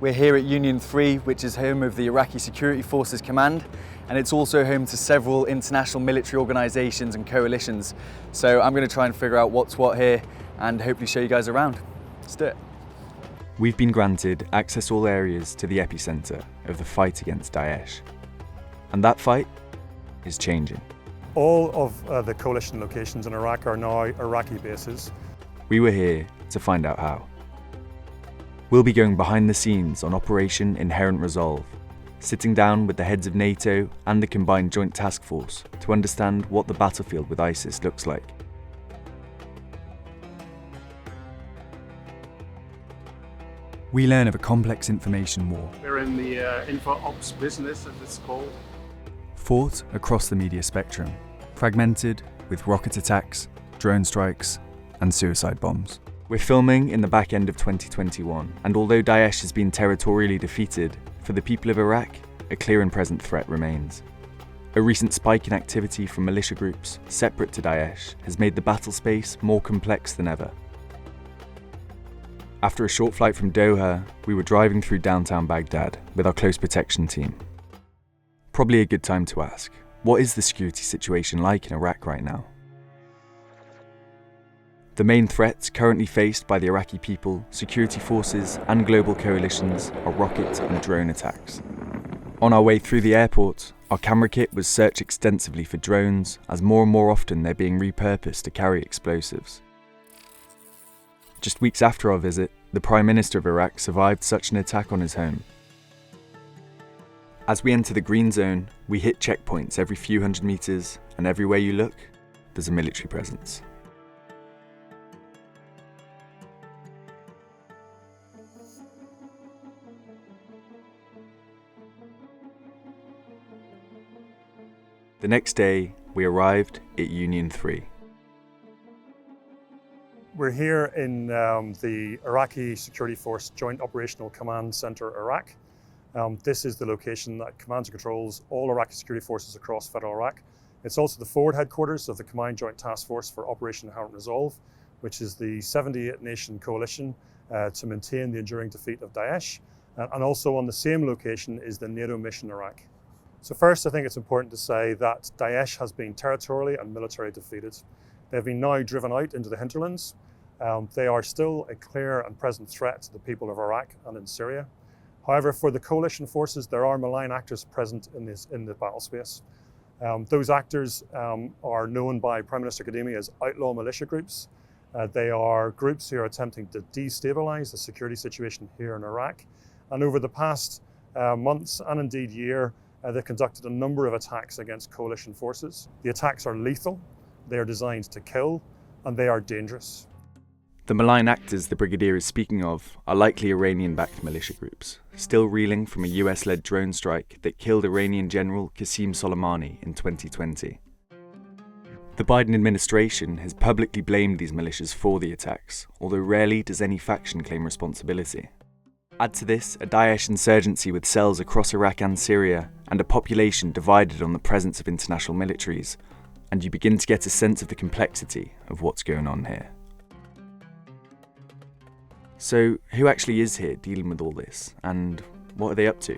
We're here at Union 3, which is home of the Iraqi Security Forces Command, and it's also home to several international military organisations and coalitions. So I'm going to try and figure out what's what here and hopefully show you guys around. Let's do it. We've been granted access all areas to the epicentre of the fight against Daesh. And that fight is changing. All of the coalition locations in Iraq are now Iraqi bases. We were here to find out how. We'll be going behind the scenes on Operation Inherent Resolve, sitting down with the heads of NATO and the Combined Joint Task Force to understand what the battlefield with ISIS looks like. We learn of a complex information war. We're in the info ops business, as it's called. Fought across the media spectrum, fragmented with rocket attacks, drone strikes, and suicide bombs. We're filming in the back end of 2021, and although Daesh has been territorially defeated, for the people of Iraq, a clear and present threat remains. A recent spike in activity from militia groups separate to Daesh has made the battle space more complex than ever. After a short flight from Doha, we were driving through downtown Baghdad with our close protection team. Probably a good time to ask, what is the security situation like in Iraq right now? The main threats currently faced by the Iraqi people, security forces and global coalitions are rocket and drone attacks. On our way through the airport, our camera kit was searched extensively for drones, as more and more often they're being repurposed to carry explosives. Just weeks after our visit, the Prime Minister of Iraq survived such an attack on his home. As we enter the green zone, we hit checkpoints every few hundred meters, and everywhere you look, there's a military presence. The next day, we arrived at Union 3. We're here in the Iraqi Security Force Joint Operational Command Centre, Iraq. This is the location that commands and controls all Iraqi security forces across federal Iraq. It's also the forward headquarters of the Combined Joint Task Force for Operation Inherent Resolve, which is the 78-nation coalition to maintain the enduring defeat of Daesh. And also on the same location is the NATO mission Iraq. So first, I think it's important to say that Daesh has been territorially and militarily defeated. They've been now driven out into the hinterlands. They are still a clear and present threat to the people of Iraq and in Syria. However, for the coalition forces, there are malign actors present in the battle space. Those actors are known by Prime Minister Kadhimi as outlaw militia groups. They are groups who are attempting to destabilise the security situation here in Iraq. And over the past months and indeed year, they've conducted a number of attacks against coalition forces. The attacks are lethal, they are designed to kill, and they are dangerous. The malign actors the Brigadier is speaking of are likely Iranian-backed militia groups, still reeling from a US-led drone strike that killed Iranian General Qasem Soleimani in 2020. The Biden administration has publicly blamed these militias for the attacks, although rarely does any faction claim responsibility. Add to this a Daesh insurgency with cells across Iraq and Syria, and a population divided on the presence of international militaries, and you begin to get a sense of the complexity of what's going on here. So, who actually is here dealing with all this, and what are they up to?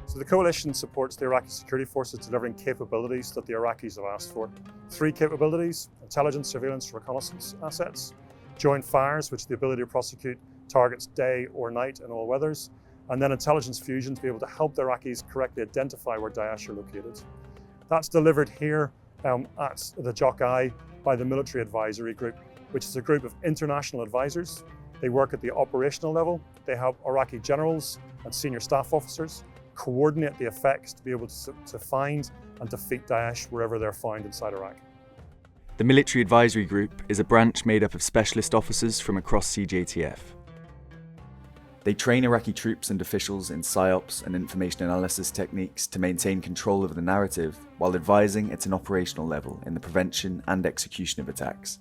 So the coalition supports the Iraqi security forces delivering capabilities that the Iraqis have asked for. 3 capabilities: intelligence, surveillance, reconnaissance assets, joint fires, which is the ability to prosecute targets day or night in all weathers, and then intelligence fusion to be able to help the Iraqis correctly identify where Daesh are located. That's delivered here at the JOC-I by the Military Advisory Group, which is a group of international advisors. They work at the operational level. They help Iraqi generals and senior staff officers coordinate the effects to be able to find and defeat Daesh wherever they're found inside Iraq. The Military Advisory Group is a branch made up of specialist officers from across CJTF. They train Iraqi troops and officials in PSYOPs and information analysis techniques to maintain control of the narrative while advising at an operational level in the prevention and execution of attacks.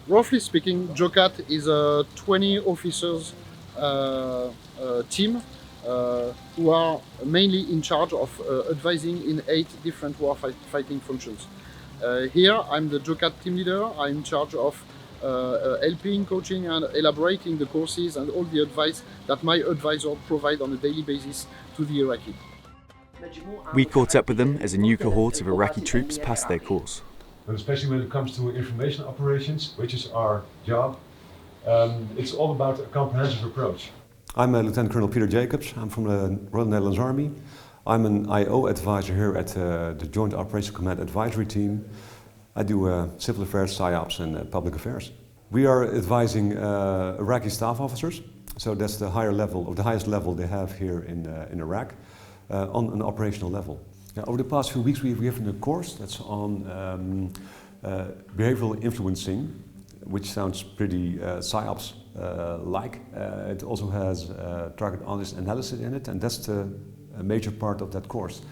Roughly speaking, JOCAT is a 20 officers team who are mainly in charge of advising in 8 different war fighting functions. Here I'm the JOCAT team leader. I'm in charge of helping, coaching and elaborating the courses and all the advice that my advisor provide on a daily basis to the Iraqi. We caught up with them as a new cohort of Iraqi troops passed their course. But especially when it comes to information operations, which is our job, it's all about a comprehensive approach. I'm Lieutenant Colonel Peter Jacobs. I'm from the Royal Netherlands Army. I'm an IO advisor here at the Joint Operations Command Advisory Team. I do civil affairs, PSYOPs and public affairs. We are advising Iraqi staff officers, so that's the higher level, or the highest level they have here in Iraq, on an operational level. Over the past few weeks we've given a course that's on behavioral influencing, which sounds pretty PSYOPs-like. It also has target audience analysis in it, and that's a major part of that course.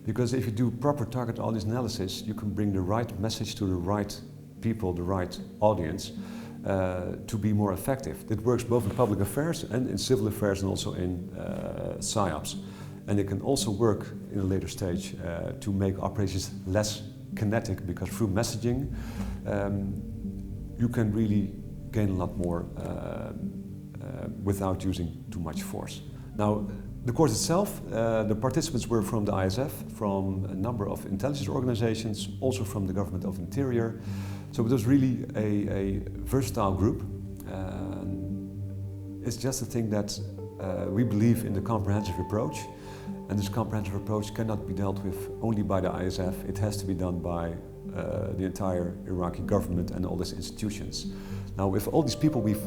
Because if you do proper target audience analysis, you can bring the right message to the right people, the right audience, to be more effective. It works both in public affairs and in civil affairs and also in PSYOPs. And it can also work in a later stage to make operations less kinetic, because through messaging you can really gain a lot more without using too much force. Now, the course itself, the participants were from the ISF, from a number of intelligence organizations, also from the Government of Interior. So it was really a versatile group. It's just a thing that we believe in the comprehensive approach. And this comprehensive approach cannot be dealt with only by the ISF. It has to be done by the entire Iraqi government and all its institutions. Now, with all these people we've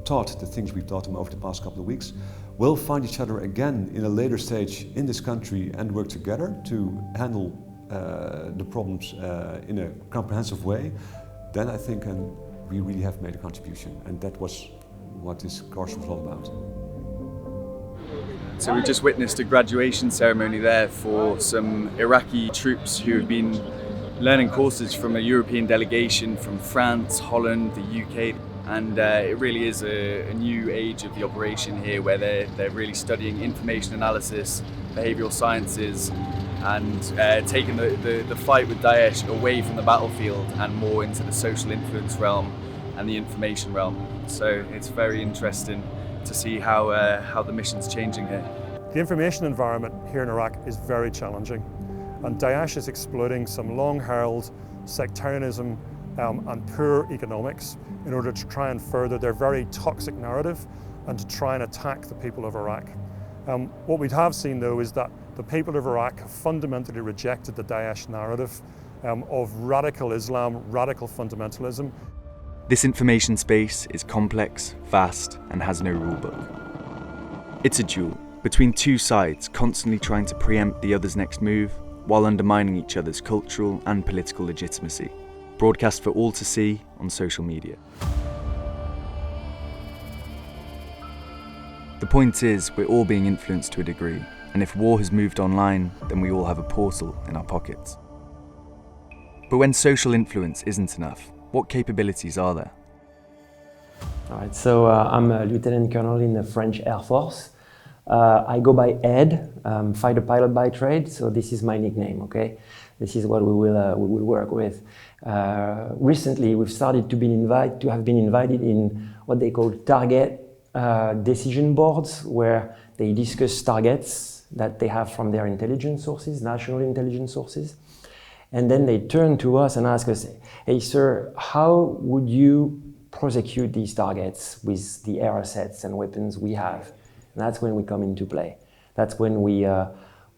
taught, the things we've taught them over the past couple of weeks, we'll find each other again in a later stage in this country and work together to handle the problems in a comprehensive way. Then I think we really have made a contribution, and that was what this course was all about. So we just witnessed a graduation ceremony there for some Iraqi troops who have been learning courses from a European delegation from France, Holland, the UK. And it really is a new age of the operation here, where they're really studying information analysis, behavioural sciences, and taking the fight with Daesh away from the battlefield and more into the social influence realm and the information realm. So it's very interesting to see how the mission's changing here. The information environment here in Iraq is very challenging, and Daesh is exploiting some long-held sectarianism and poor economics in order to try and further their very toxic narrative and to try and attack the people of Iraq. What we have seen, though, is that the people of Iraq have fundamentally rejected the Daesh narrative of radical Islam, radical fundamentalism. This information space is complex, vast, and has no rulebook. It's a duel between two sides constantly trying to preempt the other's next move while undermining each other's cultural and political legitimacy. Broadcast for all to see on social media. The point is, we're all being influenced to a degree, and if war has moved online, then we all have a portal in our pockets. But when social influence isn't enough, what capabilities are there? All right, so I'm a lieutenant colonel in the French Air Force. I go by Ed, fighter pilot by trade, so this is my nickname, okay? This is what we will work with. Recently, we've started to have been invited in what they call target decision boards, where they discuss targets that they have from their intelligence sources, national intelligence sources. And then they turn to us and ask us, hey sir, how would you prosecute these targets with the air assets and weapons we have? And that's when we come into play. That's when we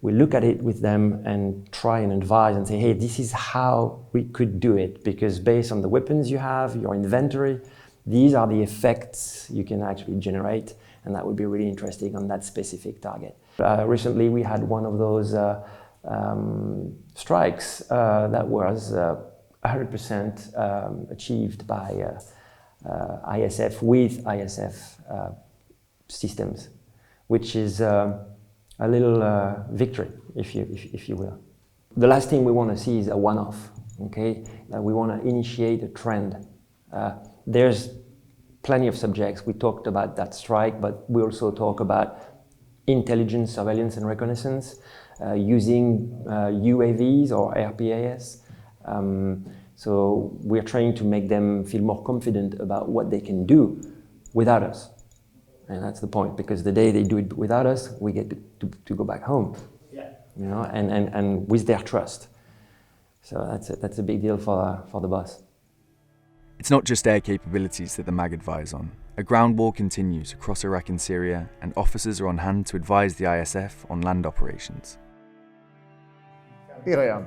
look at it with them and try and advise and say, hey, this is how we could do it, because based on the weapons you have, your inventory, these are the effects you can actually generate, and that would be really interesting on that specific target. Recently we had one of those strikes that was 100% achieved by ISF with ISF systems, which is a little victory, if you will. The last thing we want to see is a one-off, okay? We want to initiate a trend. There's plenty of subjects. We talked about that strike, but we also talk about intelligence, surveillance, and reconnaissance, using UAVs or RPAS. So we're trying to make them feel more confident about what they can do without us. And that's the point, because the day they do it without us, we get to go back home, you know, and with their trust. So that's a big deal for the boss. It's not just air capabilities that the MAG advise on. A ground war continues across Iraq and Syria, and officers are on hand to advise the ISF on land operations. Here I am.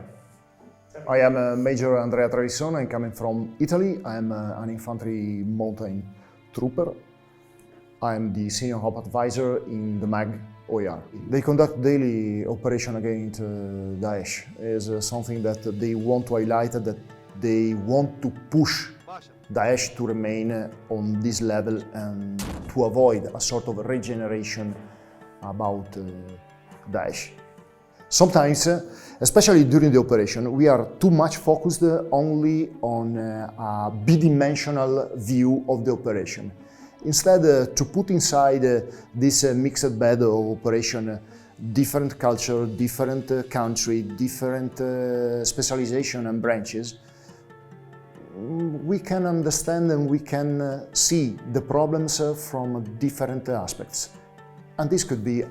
I am Major Andrea Trevisone. I'm coming from Italy. I'm an infantry mountain trooper. I'm the senior op advisor in the MAG OER. They conduct daily operation against Daesh. Is something that they want to highlight, that they want to push Daesh to remain on this level and to avoid a sort of regeneration about Daesh. Sometimes, especially during the operation, we are too much focused only on a bidimensional view of the operation. Instead, to put inside this mixed bed of operation different culture, different country, different specialization and branches, we can understand and we can see the problems from different aspects. And this could be,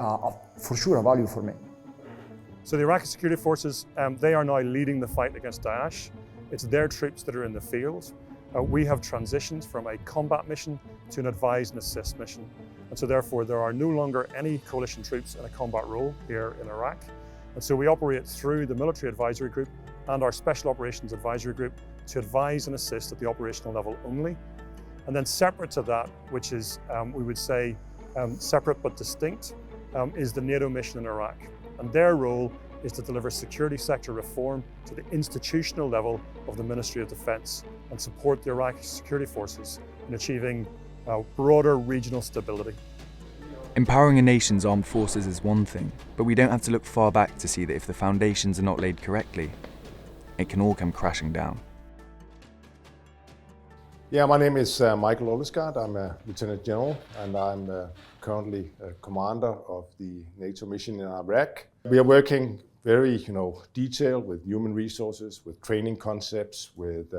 for sure, a value for me. So the Iraqi Security Forces, they are now leading the fight against Daesh. It's their troops that are in the field. We have transitioned from a combat mission to an advise and assist mission. And so therefore there are no longer any coalition troops in a combat role here in Iraq. And so we operate through the Military Advisory Group and our Special Operations Advisory Group to advise and assist at the operational level only. And then separate to that, which is, we would say, separate but distinct, is the NATO mission in Iraq. And their role is to deliver security sector reform to the institutional level of the Ministry of Defence and support the Iraqi Security Forces in achieving broader regional stability. Empowering a nation's armed forces is one thing, but we don't have to look far back to see that if the foundations are not laid correctly, it can all come crashing down. Yeah, my name is Michael LOLLESGAARD. I'm a Lieutenant General and I'm currently a commander of the NATO mission in Iraq. We are working very detailed with human resources, with training concepts, with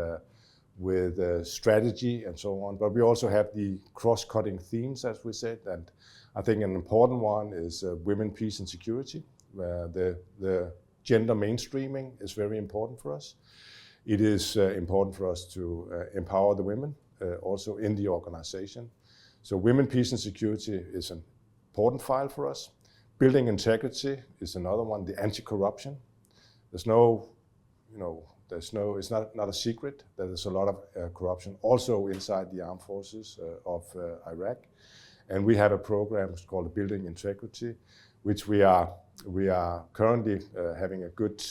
strategy and so on. But we also have the cross-cutting themes, as we said, and I think an important one is women, peace and security, where the gender mainstreaming is very important for us. It is important for us to empower the women also in the organization. So women, peace and security is an important file for us. Building integrity is another one, the anti-corruption. It's not a secret that there's a lot of corruption also inside the armed forces of Iraq. And we have a program called Building Integrity, which we are currently having a good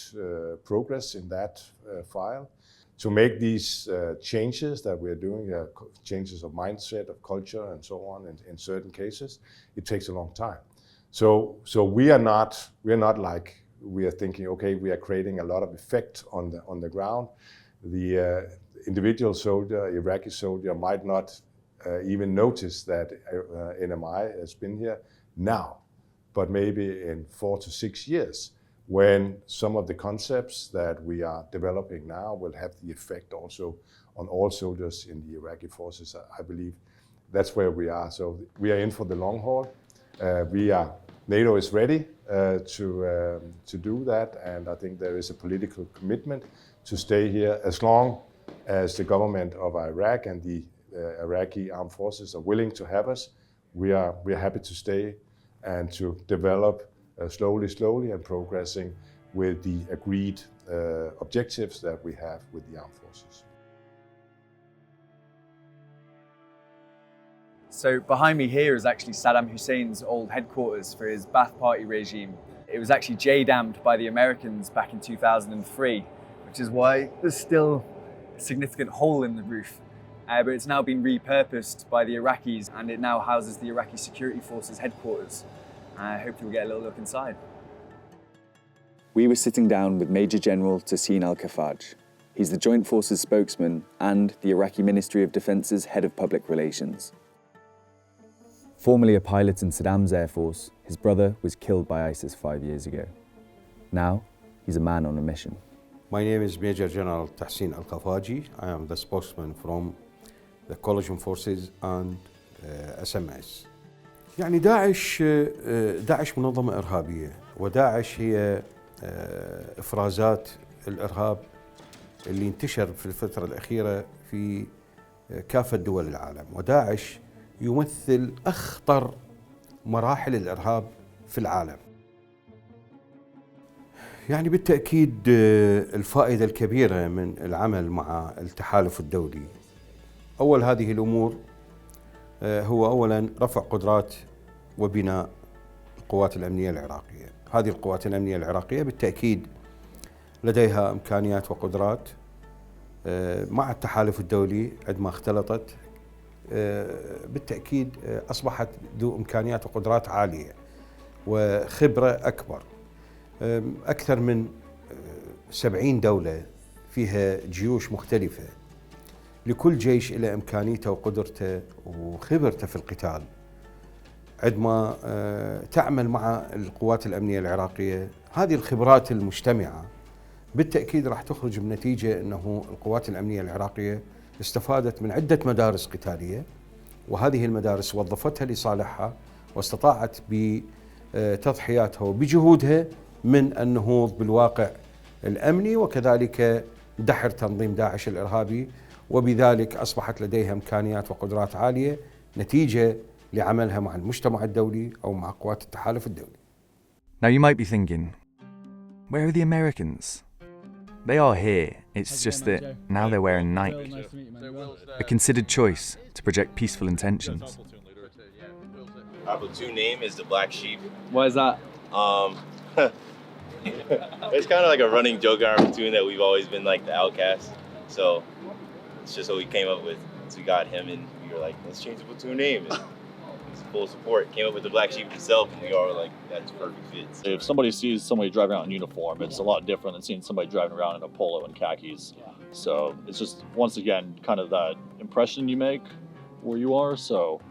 progress in that file. To make these changes that we're doing, changes of mindset, of culture and so on in certain cases, it takes a long time. So we are not like we are thinking, okay, we are creating a lot of effect on the ground. The individual soldier, Iraqi soldier, might not even notice that NMI has been here now, but maybe in 4 to 6 years, when some of the concepts that we are developing now will have the effect also on all soldiers in the Iraqi forces. I believe that's where we are. So we are in for the long haul. NATO is ready to do that, and I think there is a political commitment to stay here as long as the government of Iraq and the Iraqi armed forces are willing to have us. We are happy to stay and to develop slowly and progressing with the agreed objectives that we have with the armed forces. So behind me here is actually Saddam Hussein's old headquarters for his Ba'ath Party regime. It was actually J-dammed by the Americans back in 2003, which is why there's still a significant hole in the roof. But it's now been repurposed by the Iraqis and it now houses the Iraqi Security Forces headquarters. Hopefully we'll get a little look inside. We were sitting down with Major General Tassin Al-Khafaj. He's the Joint Forces spokesman and the Iraqi Ministry of Defence's head of public relations. Formerly a pilot in Saddam's Air Force, his brother was killed by ISIS 5 years ago. Now, he's a man on a mission. My name is Major General Tahsin Al-Qafaji. I am the spokesman from the Coalition Forces and SMS. يعني داعش منظمة إرهابية، وداعش هي إفرازات الإرهاب اللي انتشر في الفترة الأخيرة في كافة دول العالم، وداعش يمثل أخطر مراحل الإرهاب في العالم. يعني بالتأكيد الفائدة الكبيرة من العمل مع التحالف الدولي، أول هذه الأمور هو أولاً رفع قدرات وبناء القوات الأمنية العراقية. هذه القوات الأمنية العراقية بالتأكيد لديها إمكانيات وقدرات مع التحالف الدولي عندما اختلطت بالتأكيد أصبحت ذو إمكانيات وقدرات عالية وخبرة أكبر. أكثر من 70 دولة فيها جيوش مختلفة، لكل جيش إلى إمكانيته وقدرته وخبرته في القتال. عندما تعمل مع القوات الأمنية العراقية هذه الخبرات المجتمعة بالتأكيد راح تخرج بنتيجة أنه القوات الأمنية العراقية استفادت من عدة مدارس قتالية، وهذه المدارس وظفتها لصالحها واستطاعت بتضحياتها وبجهودها من النهوض بالواقع الأمني وكذلك دحر تنظيم داعش الإرهابي، وبذلك أصبحت لديها إمكانيات وقدرات عالية نتيجة لعملها مع المجتمع الدولي أو مع قوات التحالف الدولي. Now you might be thinking, where are the Americans? They are here, it's just that now they're wearing Nike. A considered choice to project peaceful intentions. Our platoon name is the Black Sheep. Why is that? It's kind of like a running joke in our platoon that we've always been like the outcast. So it's just what we came up with. So we got him and we were like, let's change the platoon name. And it's full support. Came up with the Black Sheep himself and we all were like, that's perfect fit. If somebody sees somebody driving around in uniform, it's a lot different than seeing somebody driving around in a polo and khakis. So it's just, once again, kind of that impression you make where you are. So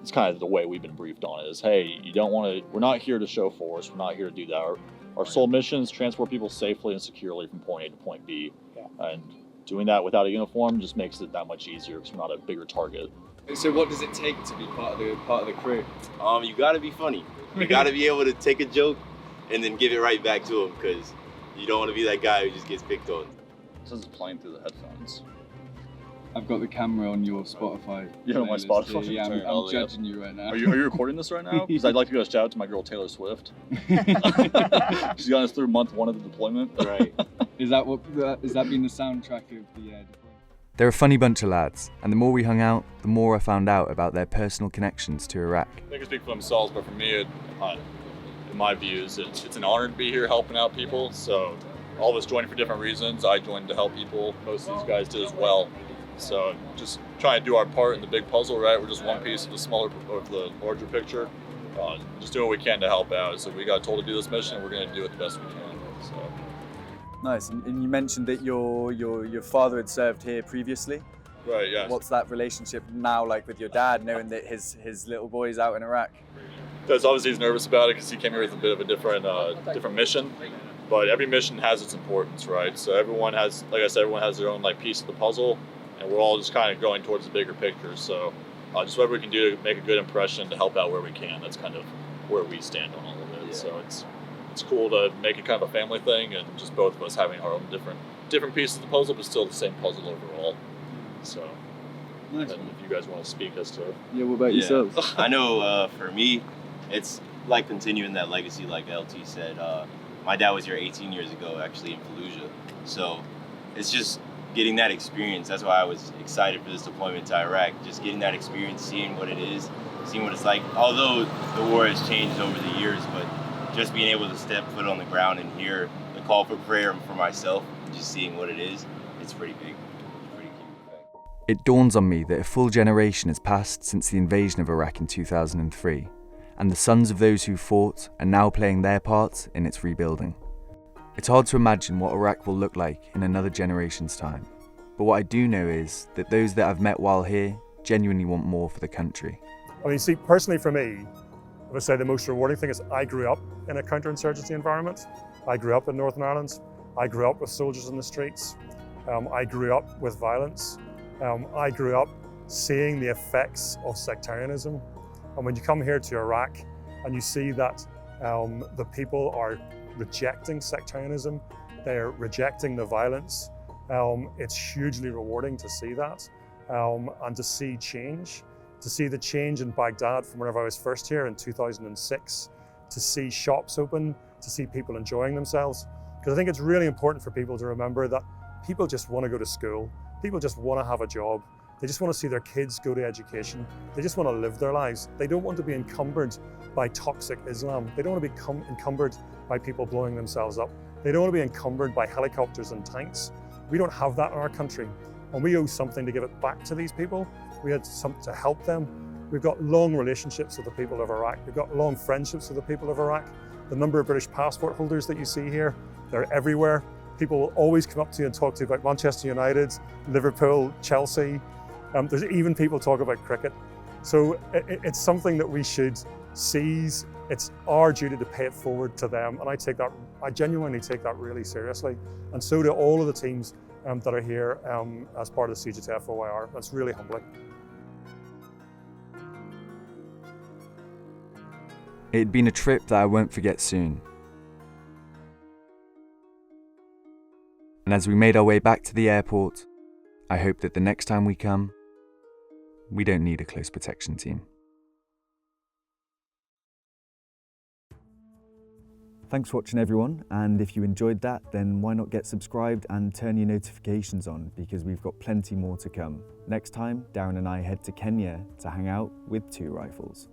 it's kind of the way we've been briefed on it is, hey, you don't want to, we're not here to show force. We're not here to do that. Our sole mission is transport people safely and securely from point A to point B. And doing that without a uniform just makes it that much easier because we're not a bigger target. So what does it take to be part of the crew? You got to be funny. You got to be able to take a joke and then give it right back to him because you don't want to be that guy who just gets picked on. This is playing through the headphones. I've got the camera on your Spotify. You're on my Spotify? Yeah, I'm judging you right now. Are you recording this right now? Because I'd like to give a shout out to my girl Taylor Swift. She's got us through month 1 of the deployment. Right. Is that been the soundtrack of the deployment? They're a funny bunch of lads, and the more we hung out, the more I found out about their personal connections to Iraq. They can speak for themselves, but for me, in my views, it's an honor to be here helping out people. So all of us joined for different reasons. I joined to help people. Most of these guys did as well. So just trying to do our part in the big puzzle, right? We're just one piece of the larger picture. Just doing what we can to help out. So we got told to do this mission, we're going to do it the best we can. So. Nice. And you mentioned that your father had served here previously. Right. Yeah. What's that relationship now like with your dad, knowing that his little boy's out in Iraq? Because obviously he's nervous about it because he came here with a bit of a different mission. But every mission has its importance, right? So everyone has, like I said, everyone has their own piece of the puzzle. And we're all just kind of going towards the bigger picture. So just whatever we can do to make a good impression to help out where we can. That's kind of where we stand on all of it. Yeah. So it's cool to make it kind of a family thing and just both of us having our own different pieces of the puzzle, but still the same puzzle overall. So nice. And if you guys want to speak as to what about yourselves? I know for me, it's like continuing that legacy, like LT said. My dad was here 18 years ago, actually in Fallujah. So it's just getting that experience. That's why I was excited for this deployment to Iraq. Just getting that experience, seeing what it is, seeing what it's like. Although the war has changed over the years, but just being able to step foot on the ground and hear the call for prayer for myself, just seeing what it is, it's pretty big. Pretty cute. It dawns on me that a full generation has passed since the invasion of Iraq in 2003, and the sons of those who fought are now playing their part in its rebuilding. It's hard to imagine what Iraq will look like in another generation's time, but what I do know is that those that I've met while here genuinely want more for the country. I mean, see, personally for me, I would say the most rewarding thing is I grew up in a counterinsurgency environment. I grew up in Northern Ireland. I grew up with soldiers in the streets. I grew up with violence. I grew up seeing the effects of sectarianism. And when you come here to Iraq and you see that the people are rejecting sectarianism, they're rejecting the violence, it's hugely rewarding to see that and to see change. To see the change in Baghdad from whenever I was first here in 2006, to see shops open, to see people enjoying themselves. Because I think it's really important for people to remember that people just want to go to school, people just want to have a job, they just want to see their kids go to education, they just want to live their lives. They don't want to be encumbered by toxic Islam, they don't want to be encumbered by people blowing themselves up, they don't want to be encumbered by helicopters and tanks. We don't have that in our country, and we owe something to give it back to these people. We had something to help them. We've got long relationships with the people of Iraq. We've got long friendships with the people of Iraq. The number of British passport holders that you see here, they're everywhere. People will always come up to you and talk to you about Manchester United, Liverpool, Chelsea. There's even people talk about cricket. So it's something that we should seize. It's our duty to pay it forward to them. And I genuinely take that really seriously. And so do all of the teams that are here as part of the CJTF OIR. That's really humbling. It had been a trip that I won't forget soon. And as we made our way back to the airport, I hope that the next time we come, we don't need a close protection team. Thanks for watching everyone, and if you enjoyed that, then why not get subscribed and turn your notifications on, because we've got plenty more to come. Next time, Darren and I head to Kenya to hang out with 2 rifles.